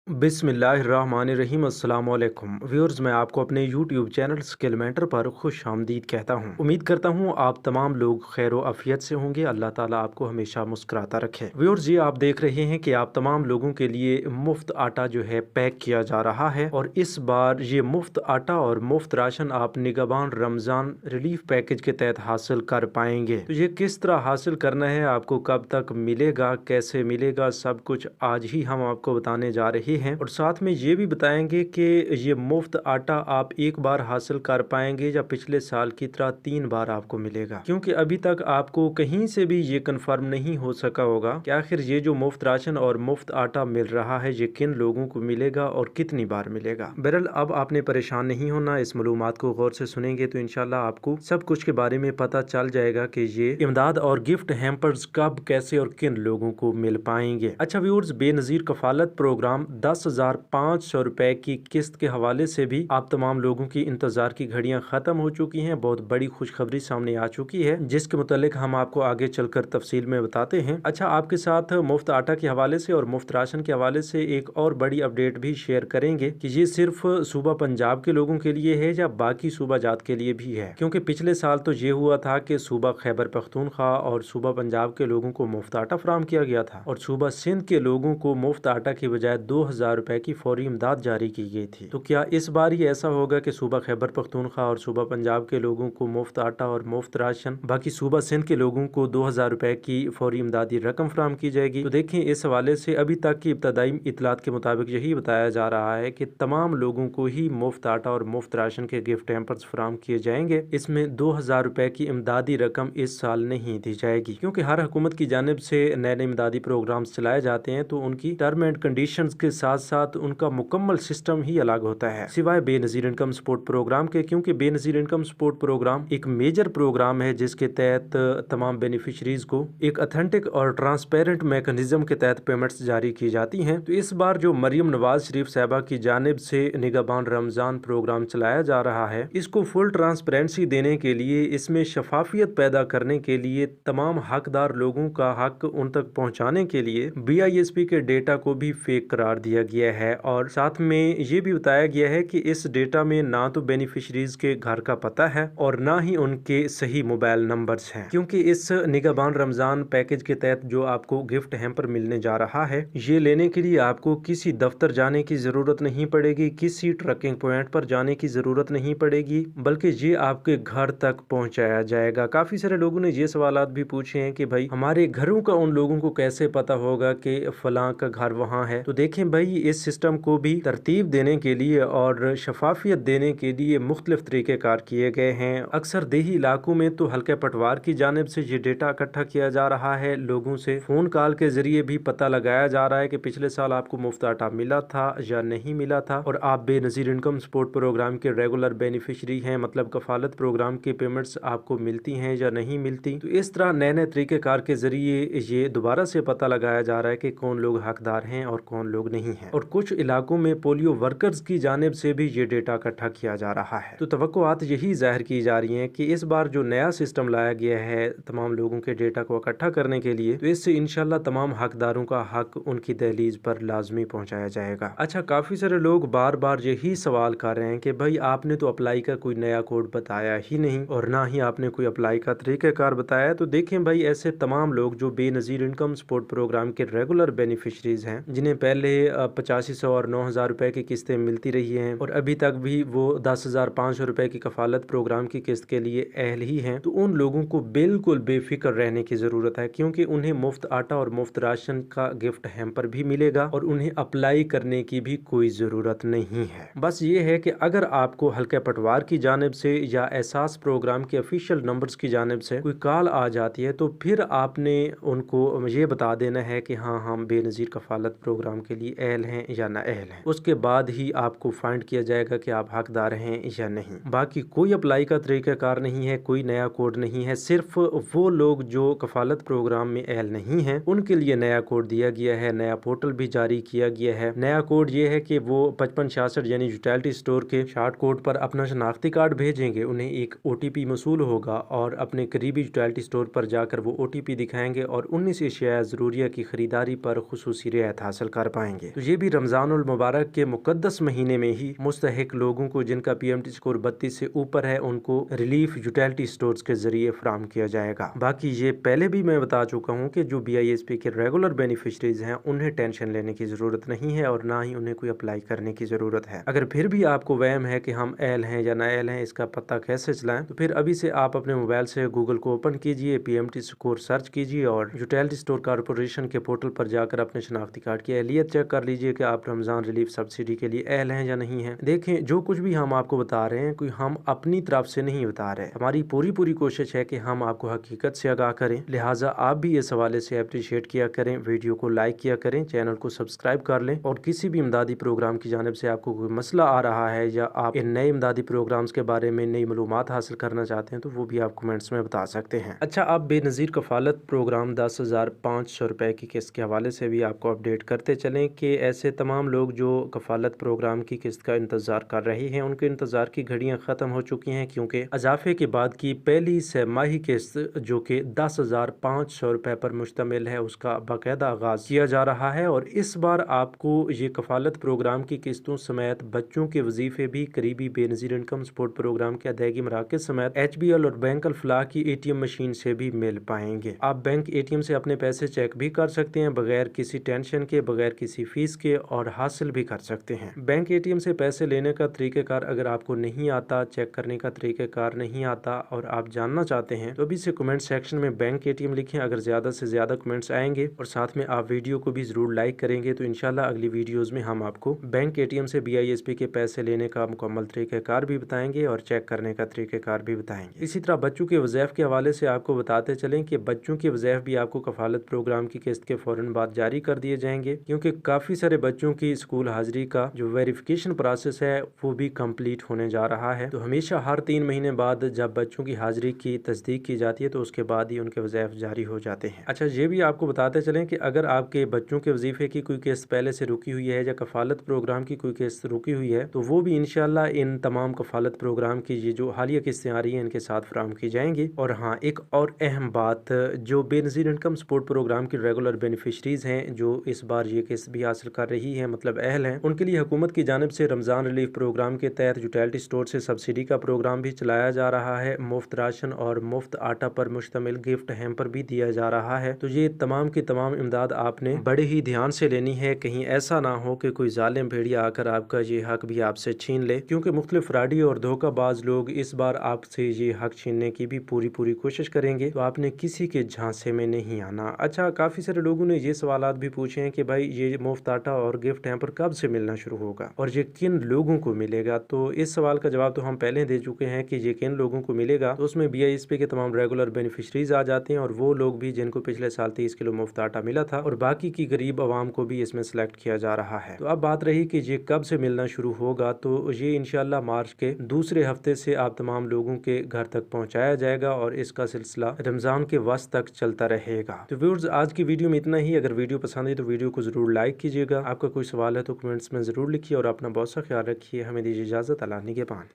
बिस्मिल्लाहिर्रहमानिर्रहीम अस्सलाम वालेकुम व्यूअर्स, मैं आपको अपने यूट्यूब चैनल स्किल मेंटर पर खुश आमदीद कहता हूँ। उम्मीद करता हूँ आप तमाम लोग खैर व आफियत से होंगे। अल्लाह ताला आपको हमेशा मुस्कुराता रखे। व्यूअर्स, ये आप देख रहे हैं कि आप तमाम लोगों के लिए मुफ्त आटा जो है पैक किया जा रहा है और इस बार ये मुफ्त आटा और मुफ्त राशन आप निगहबान रमज़ान रिलीफ पैकेज के तहत हासिल कर पाएंगे। तो ये किस तरह हासिल करना है, आपको कब तक मिलेगा, कैसे मिलेगा, सब कुछ आज ही हम आपको बताने जा रहे हैं और साथ में ये भी बताएंगे कि ये मुफ्त आटा आप एक बार हासिल कर पाएंगे या पिछले साल की तरह 3 बार आपको मिलेगा, क्योंकि अभी तक आपको कहीं से भी ये कंफर्म नहीं हो सका होगा कि आखिर ये जो मुफ्त राशन और मुफ्त आटा मिल रहा है ये किन लोगों को मिलेगा और कितनी बार मिलेगा। बहरहाल अब आपने परेशान नहीं होना, इस मालूमात को गौर से सुनेंगे तो इंशाल्लाह आपको सब कुछ के बारे में पता चल जाएगा कि ये इमदाद और गिफ्ट हैम्पर्स कब, कैसे और किन लोगों को मिल पाएंगे। अच्छा व्यूअर्स, बेनज़ीर कफालत प्रोग्राम 10,500 रुपए की किस्त के हवाले से भी आप तमाम लोगों की इंतजार की घड़ियां खत्म हो चुकी हैं। बहुत बड़ी खुशखबरी सामने आ चुकी है जिसके मुतालिक हम आपको आगे चलकर तफसील में बताते हैं। अच्छा, आपके साथ मुफ्त आटा के हवाले से और मुफ्त राशन के हवाले से एक और बड़ी अपडेट भी शेयर करेंगे कि ये सिर्फ सूबा पंजाब के लोगों के लिए है या बाकी सूबा जात के लिए भी है, क्योंकि पिछले साल तो ये हुआ था कि सूबा खैबर पख्तूनख्वा और सूबा पंजाब के लोगों को मुफ्त आटा फराम किया गया था और सूबा सिंध के लोगों को मुफ्त आटा की बजाय 2,000 रुपए की फौरी इमदाद जारी की गई थी। तो क्या इस बार ही ऐसा होगा कि सूबा खैबर पख्तूनख्वा और सूबा पंजाब के लोगों को मुफ्त आटा और मुफ्त राशन, बाकी सूबा सिंध के लोगों को 2,000 रुपए की फौरी इमदादी रकम फराम की जाएगी? तो देखें, इस हवाले से अभी तक की इब्तदाई इतलात के मुताबिक यही बताया जा रहा है कि तमाम लोगों को ही मुफ्त आटा और मुफ्त राशन के गिफ्ट हैम्पर्स फराम किए जाएंगे। इसमें 2,000 रुपए की इमदादी रकम इस साल नहीं दी जाएगी, क्योंकि हर हुकूमत की जानिब से नए नए इमदादी प्रोग्राम चलाए जाते हैं तो उनकी टर्म एंड कंडीशंस के साथ साथ उनका मुकम्मल सिस्टम ही अलग होता है, सिवाय बेनज़ीर इनकम सपोर्ट प्रोग्राम के, क्योंकि बेनज़ीर इनकम सपोर्ट प्रोग्राम एक मेजर प्रोग्राम है जिसके तहत तमाम बेनिफिशरीज को एक अथेंटिक और ट्रांसपेरेंट मैकेनिज्म के तहत पेमेंट्स जारी की जाती हैं। तो इस बार जो मरियम नवाज शरीफ साहबा की जानिब से निगहबान रमजान प्रोग्राम चलाया जा रहा है, इसको फुल ट्रांसपेरेंसी देने के लिए, इसमें शफाफियत पैदा करने के लिए, तमाम हकदार लोगों का हक उन तक पहुँचाने के लिए BISP के डेटा को भी फेक करार दिया गया है और साथ में ये भी बताया गया है कि इस डेटा में ना तो बेनिफिशरीज के घर का पता है और ना ही उनके सही मोबाइल नंबर्स हैं, क्योंकि इस निगहबान रमजान पैकेज के तहत जो आपको गिफ्ट हैम्पर मिलने जा रहा है, ये लेने के लिए आपको किसी दफ्तर जाने की जरूरत नहीं पड़ेगी, किसी ट्रैकिंग पॉइंट पर जाने की जरूरत नहीं पड़ेगी, बल्कि ये आपके घर तक पहुंचाया जाएगा। काफी सारे लोगों ने ये सवालात भी पूछे हैं कि भाई हमारे घरों का उन लोगों को कैसे पता होगा कि फलां का घर वहाँ है। तो देखें भाई, इस सिस्टम को भी तरतीब देने के लिए और शफाफियत देने के लिए मुख्तलिफ तरीक़ेकार किए गए हैं। अक्सर देही इलाकों में तो हल्के पटवार की जानिब से ये डेटा इकट्ठा किया जा रहा है, लोगों से फ़ोन कॉल के जरिए भी पता लगाया जा रहा है कि पिछले साल आपको मुफ्त आटा मिला था या नहीं मिला था और आप बेनज़ीर इनकम सपोर्ट प्रोग्राम के रेगुलर बेनिफिशरी हैं, मतलब कफालत प्रोग्राम की पेमेंट्स आपको मिलती हैं या नहीं मिलती। तो इस तरह नए नए तरीक़ेकार के जरिए ये दोबारा से पता लगाया जा रहा है कि कौन लोग हकदार हैं और कौन लोग नहीं हैं। और कुछ इलाकों में पोलियो वर्कर्स की जानिब से भी ये डेटा इकट्ठा किया जा रहा है। तो तवक्कुआत यही जाहिर की जा रही हैं कि इस बार जो नया सिस्टम लाया गया है तमाम लोगों के डेटा को इकट्ठा करने के लिए, तो इससे इंशाल्लाह तमाम हकदारों का हक उनकी दहलीज पर लाजमी पहुंचाया जाएगा। अच्छा, काफी सारे लोग बार बार यही सवाल कर रहे हैं कि भाई आपने तो अप्लाई का कोई नया कोड बताया ही नहीं और ना ही आपने कोई अप्लाई का तरीक़ाकार बताया। तो देखें भाई, ऐसे तमाम लोग जो बेनज़ीर इनकम सपोर्ट प्रोग्राम के रेगुलर बेनिफिशरीज हैं, जिन्हें पहले 8500 और 9,000 रुपए की किस्तें मिलती रही हैं और अभी तक भी वो 10,500 रुपए की कफालत प्रोग्राम की किस्त के लिए अहल ही हैं, तो उन लोगों को बिल्कुल बेफिक्र रहने की ज़रूरत है, क्योंकि उन्हें मुफ्त आटा और मुफ्त राशन का गिफ्ट हैम्पर भी मिलेगा और उन्हें अप्लाई करने की भी कोई ज़रूरत नहीं है। बस ये है कि अगर आपको हल्के पटवार की जानिब से या एहसास प्रोग्राम के ऑफिशियल नंबर्स की जानिब से कोई कॉल आ जाती है, तो फिर आपने उनको ये बता देना है कि हाँ, हम बेनज़ीर कफालत प्रोग्राम के लिए अहल हैं या ना अहल हैं। उसके बाद ही आपको फाइंड किया जाएगा कि आप हकदार हैं या नहीं। बाकी कोई अप्लाई का तरीक़ाकार नहीं है, कोई नया कोड नहीं है। सिर्फ वो लोग जो कफालत प्रोग्राम में अहल नहीं हैं उनके लिए नया कोड दिया गया है, नया पोर्टल भी जारी किया गया है। नया कोड ये है कि वो 5566 यानी यूटिलिटी स्टोर के शार्ट कोड पर अपना शनाख्ती कार्ड भेजेंगे, उन्हें एक OTP मसूल होगा और अपने करीबी यूटिलिटी स्टोर पर जाकर वो OTP दिखाएंगे और 19 अशिया ज़रूरिया की खरीदारी पर खुसूसी रियायत हासिल कर पाएंगे। तो ये भी रमज़ानुल मुबारक के मुकद्दस महीने में ही मुस्तहिक लोगों को जिनका PMT स्कोर 32 से ऊपर है उनको रिलीफ यूटिलिटी स्टोर्स के जरिए फराम किया जाएगा। बाकी ये पहले भी मैं बता चुका हूँ कि जो BISP के रेगुलर बेनिफिशरीज हैं उन्हें टेंशन लेने की ज़रूरत नहीं है और ना ही उन्हें कोई अप्लाई करने की ज़रूरत है। अगर फिर भी आपको वहम है कि हम एल हैं या ना एल हैं, इसका पता कैसे चलाएं, तो फिर अभी से आप अपने मोबाइल से गूगल को ओपन कीजिए, PMT स्कोर सर्च कीजिए और यूटिलिटी स्टोर कॉर्पोरेशन के पोर्टल पर जाकर अपने शनाख्ती कार्ड की अहलियत चेक कर लीजिए कि आप रमज़ान रिलीफ सब्सिडी के लिए अहल हैं या नहीं है। देखें, जो कुछ भी हम आपको बता रहे हैं कोई हम अपनी तरफ से नहीं बता रहे, हमारी पूरी कोशिश है कि हम आपको हकीकत से आगाह करें। लिहाजा आप भी इस हवाले से अप्रिशिएट किया करें, वीडियो को लाइक किया करें, चैनल को सब्सक्राइब कर लें और किसी भी इमदादी प्रोग्राम की जानिब से आपको कोई मसला आ रहा है या आप इन नए इमदादी प्रोग्राम्स के बारे में नई मालूमात हासिल करना चाहते हैं तो वो भी आप कमेंट्स में बता सकते हैं। अच्छा, आप बेनज़ीर कफ़ालत प्रोग्राम 10,500 रुपए की किस्त के हवाले से भी आपको अपडेट करते चलें कि ऐसे तमाम लोग जो कफ़ालत प्रोग्राम की किस्त का इंतज़ार कर रहे हैं उनके इंतज़ार की घड़ियां ख़त्म हो चुकी हैं, क्योंकि इजाफे के बाद की पहली छमाही किस्त जो कि 10,500 रुपए पर मुश्तमिल है उसका बाकायदा आगाज़ किया जा रहा है। और इस बार आपको ये कफ़ालत प्रोग्राम की किस्तों समेत बच्चों के वजीफे भी करीबी बेनज़ीर इनकम सपोर्ट प्रोग्राम के अदायगी मराकज़ समेत HBL और बैंक अल-फलाह की ATM मशीन से भी मिल पाएंगे। आप बैंक ATM से अपने पैसे चेक भी कर सकते हैं बगैर किसी टेंशन के, बगैर किसी फीस के, और हासिल भी कर सकते हैं। बैंक ATM से पैसे लेने का तरीक़ेकार अगर आपको नहीं आता, चेक करने का तरीक़ेकार नहीं आता और आप जानना चाहते हैं तो अभी से कमेंट सेक्शन में बैंक ATM लिखें। अगर ज़्यादा से ज़्यादा कमेंट्स आएंगे और साथ में आप वीडियो को भी ज़रूर लाइक करेंगे तो इंशाल्लाह अगली वीडियोज़ में हम आपको बैंक ATM से BISP के पैसे लेने का मुकम्मल तरीक़ेकार भी बताएंगे और चेक करने का तरीक़ेकार भी बताएंगे। इसी तरह बच्चों के वज़ैफ़ के हवाले से आपको बताते चलें कि बच्चों के वज़ैफ़ भी आपको कफ़ालत प्रोग्राम की किस्त के फ़ौरन बाद जारी कर दिए जाएंगे, क्योंकि काफ़ी सारे बच्चों की स्कूल हाजिरी का जो वेरिफिकेशन प्रोसेस है वो भी कंप्लीट होने जा रहा है। तो हमेशा हर 3 महीने बाद जब बच्चों की हाजिरी की तस्दीक की जाती है तो उसके बाद ही उनके वज़ैफ़ जारी हो जाते हैं। अच्छा, ये भी आपको बताते चलें कि अगर आपके बच्चों के वजीफे की कोई किस्त पहले से रुकी हुई है या कफ़ालत प्रोग्राम की कोई किस्त रुकी हुई है तो वो भी इंशाल्लाह इन तमाम कफ़ालत प्रोग्राम की ये जो हालिया किस्तें आ रही हैं इनके साथ फराहम की जाएंगी। और हाँ, एक और अहम बात, जो बेनज़ीर इनकम सपोर्ट प्रोग्राम की रेगुलर बेनिफिशरीज हैं जो इस बार ये किस्त भी हासिल कर रही है, मतलब अहल हैं, उनके लिए हुकूमत की जानिब से रमज़ान रिलीफ प्रोग्राम के तहत यूटिलिटी स्टोर से सब्सिडी का प्रोग्राम भी चलाया जा रहा है। मुफ्त राशन और मुफ्त आटा पर मुश्तमिल गिफ्ट हैम्पर भी दिया जा रहा है। तो ये तमाम की तमाम इमदाद आपने बड़े ही ध्यान से लेनी है, कहीं ऐसा ना हो कि कोई जालिम भेड़िया आकर आपका ये हक भी आपसे छीन ले, क्योंकि मुख्तलिफ फ्रॉडी और धोखाबाज लोग इस बार आपसे ये हक छीनने की भी पूरी कोशिश करेंगे। तो आपने किसी के झांसे में नहीं आना। अच्छा, काफ़ी सारे लोगों ने ये सवालात भी पूछे हैं कि भाई ये मुफ्त आटा और गिफ्ट हैम्पर कब से मिलना शुरू होगा और ये किन लोगों को मिलेगा। तो इस सवाल का जवाब तो हम पहले दे चुके हैं कि ये किन लोगों को मिलेगा। तो उसमें BISP के तमाम रेगुलर बेनिफिशरीज आ जाते हैं और वो लोग भी जिनको पिछले साल 30 किलो मुफ्त आटा मिला था, और बाकी की गरीब आवाम को भी इसमें सेलेक्ट किया जा रहा है। तो अब बात रही कि ये कब से मिलना शुरू होगा, तो ये इंशाल्लाह मार्च के दूसरे हफ्ते से आप तमाम लोगों के घर तक पहुंचाया जाएगा और इसका सिलसिला रमज़ान के वस्त तक चलता रहेगा। तो व्यूअर्स, आज की वीडियो में इतना ही। अगर वीडियो पसंद आई तो वीडियो को जरूर लाइक कीजिएगा। आपका कोई सवाल है तो कमेंट्स में जरूर लिखिए और अपना बहुत सा ख्याल रखिए। हमें दीजिए इजाज़त। अल्लाह निगहबान।